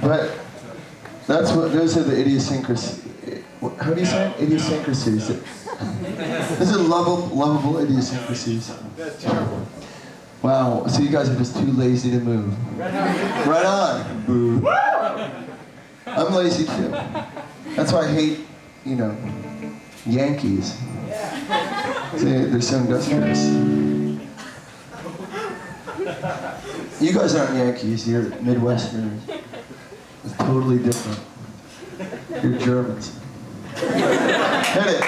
But that's what, those are the idiosyncrasies. How do you say it? Idiosyncrasies. Those are lovable idiosyncrasies. That's terrible. Wow, so you guys are just too lazy to move. Right on. Boo. I'm lazy too. That's why I hate, Yankees. See, they're so industrious. You guys aren't Yankees, you're Midwesterners. It's totally different. You're Germans. Hit it.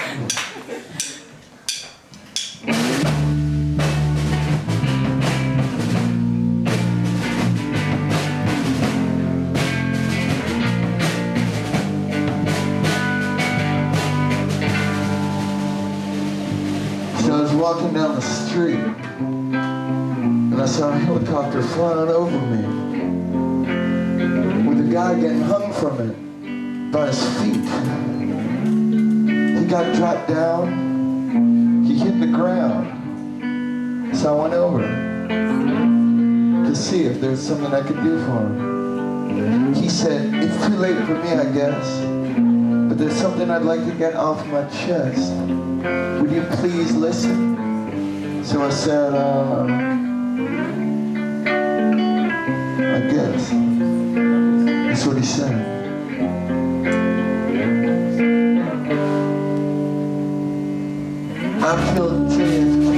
So I was walking down the street and I saw a helicopter flying over me with a guy getting hung from it by his feet. He got dropped down, he hit the ground. So I went over to see if there's something I could do for him. He said, "It's too late for me, I guess, but there's something I'd like to get off my chest. Would you please listen?" So I said, I guess. That's what he said. I killed JFK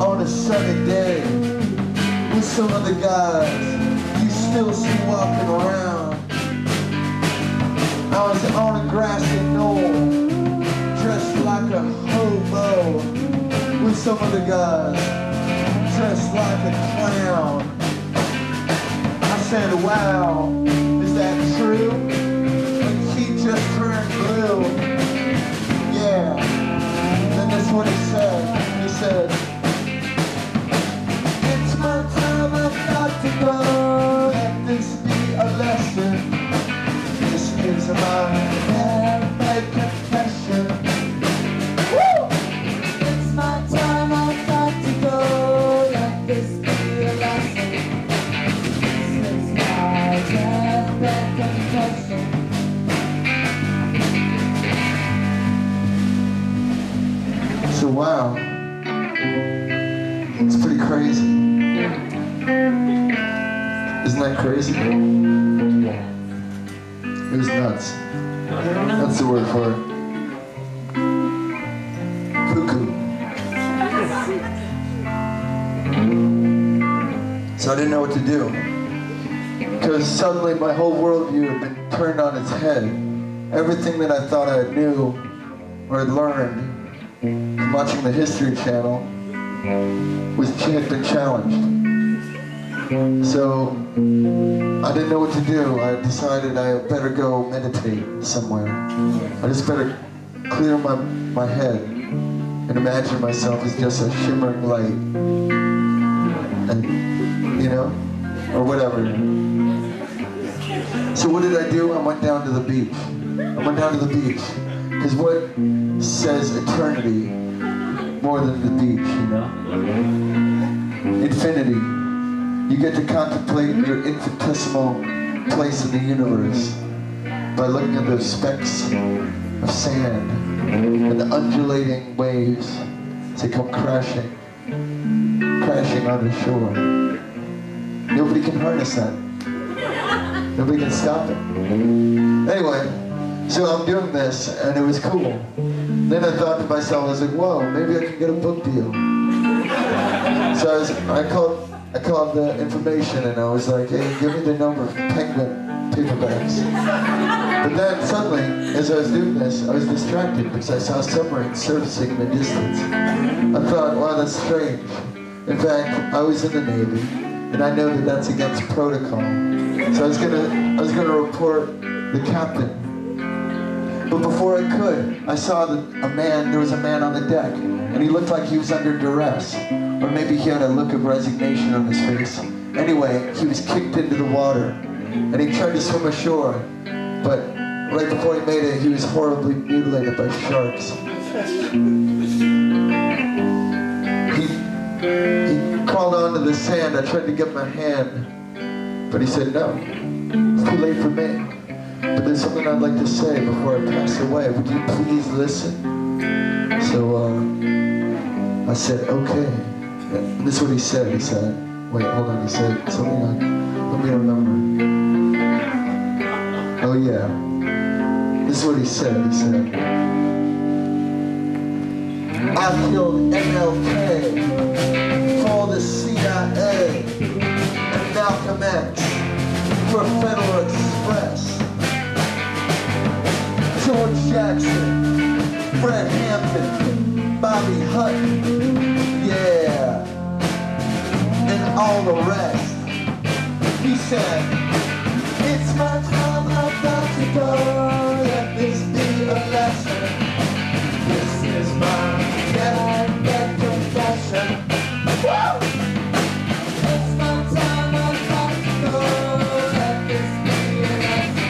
on a sunny day with some of the guys you still see walking around. I was on a grassy knoll, dressed like a hobo, with some of the guys dressed like a clown. I said, "Wow, is that true?" And he just turned blue. Yeah. Then that's what he said. He said, "It's my time, I've got to go. Let this be a lesson. This is my bad confession." Woo! It's my time, I've got to go. Let this be a lesson. This is my bad confession. So wow, it's pretty crazy. Isn't that crazy? It was nuts. That's the word for it. Cuckoo. So I didn't know what to do. Because suddenly my whole worldview had been turned on its head. Everything that I thought I knew or had learned from watching the History Channel had been challenged. So I didn't know what to do. I decided I better go meditate somewhere. I just better clear my head and imagine myself as just a shimmering light, and or whatever. So what did I do? I went down to the beach. Because what says eternity more than the beach, Infinity. You get to contemplate your infinitesimal place in the universe by looking at those specks of sand and the undulating waves as they come crashing on the shore. Nobody can harness that. Nobody can stop it. Anyway, so I'm doing this, and it was cool. Then I thought to myself, I was like, whoa, maybe I can get a book deal. So I called the information, and I was like, hey, give me the number of Penguin paperbacks. But then suddenly, as I was doing this, I was distracted because I saw submarines surfacing in the distance. I thought, wow, that's strange. In fact, I was in the Navy, and I know that that's against protocol. So I was gonna report the captain. But before I could, I saw that there was a man on the deck, and he looked like he was under duress. Or maybe he had a look of resignation on his face. Anyway, he was kicked into the water, and he tried to swim ashore, but right before he made it, he was horribly mutilated by sharks. He crawled onto the sand. I tried to get my hand But he said, no, it's too late for me. But there's something I'd like to say before I pass away. Would you please listen? So I said, okay. And this is what he said. He said, wait, hold on. He said something like, let me remember. Oh yeah. This is what he said. He said, I killed MLK for the CIA and Malcolm X for Federal Express. George Jackson, Fred Hampton, Bobby Hutton, yeah, and all the rest. He said, it's my time, I've got to go, let this be a lesson. This is my deathbed confession. Woo! It's my time, I've got to go, let this be a lesson.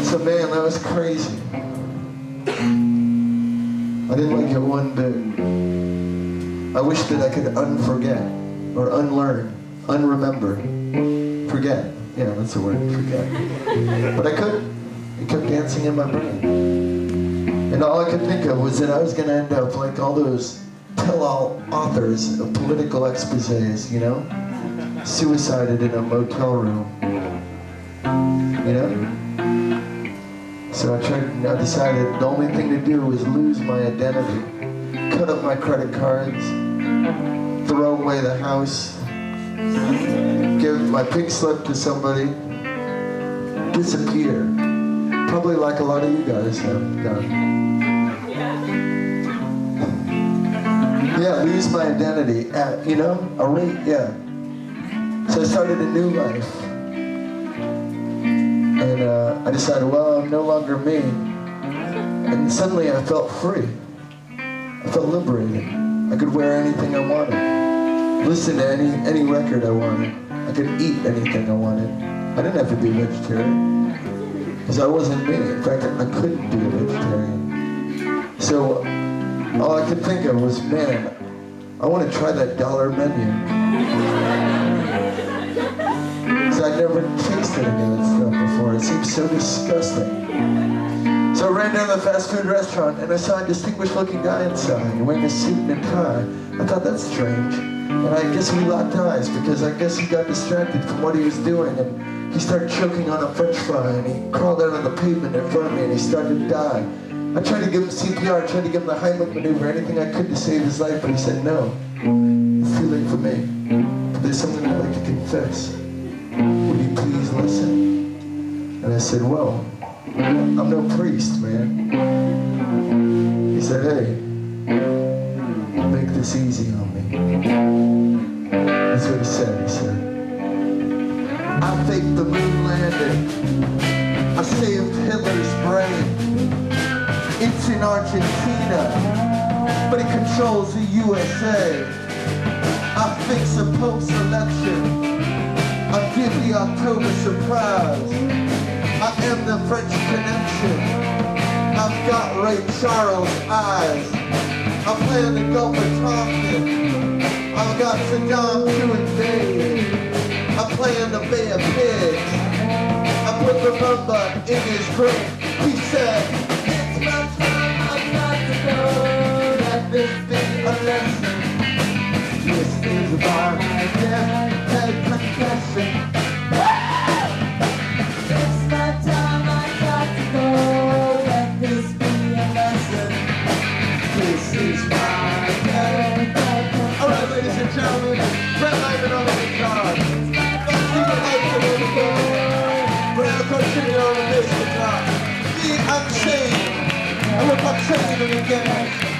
So man, that was crazy. I didn't like it one bit. I wish that I could unforget, or unlearn, unremember, forget. Yeah, that's the word, forget. But I couldn't. It kept dancing in my brain. And all I could think of was that I was going to end up like all those tell-all authors of political exposés, you know? Suicided in a motel room. You know? So I decided the only thing to do was lose my identity, cut up my credit cards, throw away the house, give my pink slip to somebody, disappear. Probably like a lot of you guys have done. Yeah, lose my identity at, you know, a rate, yeah. So I started a new life. And I decided, well, I'm no longer me. And suddenly I felt free. I felt liberated. I could wear anything I wanted. Listen to any record I wanted. I could eat anything I wanted. I didn't have to be a vegetarian. Because I wasn't me. In fact, I couldn't be a vegetarian. So all I could think of was, man, I want to try that dollar menu. Because I'd never tasted any of that stuff before. It seemed so disgusting. So I ran down to the fast food restaurant and I saw a distinguished looking guy inside wearing a suit and a tie. I thought, that's strange. And I guess we locked eyes because I guess he got distracted from what he was doing and he started choking on a french fry and he crawled out on the pavement in front of me and he started to die. I tried to give him CPR, tried to give him the Heimlich maneuver, anything I could to save his life, but he said, no, it's too late for me. But there's something I'd like to confess. Would you please listen? And I said, well, I'm no priest, man. He said, hey, make this easy on me. That's what he said. He said, I faked the moon landing. I saved Hitler's brain. It's in Argentina, but it controls the USA. I fix a Pope's election. I give the October surprise. I am the French Connection. I've got Ray Charles' eyes. I play in the Gulf of Tonkin. I've got Saddam to invade. I play in the Bay of Pigs. I put the rumba in his drink. He said, it's my time, I've got to go. Let this be a lesson. This is my deathbed confession. It's my time, I've got to go. Let this be a lesson. This is my deathbed confession. Alright, ladies and gentlemen, Brett Lyman on the guitar. Stephen Lyman on the bass. Brad Carcini on the bass guitar. Me, I'm Shane. I look like Shane again.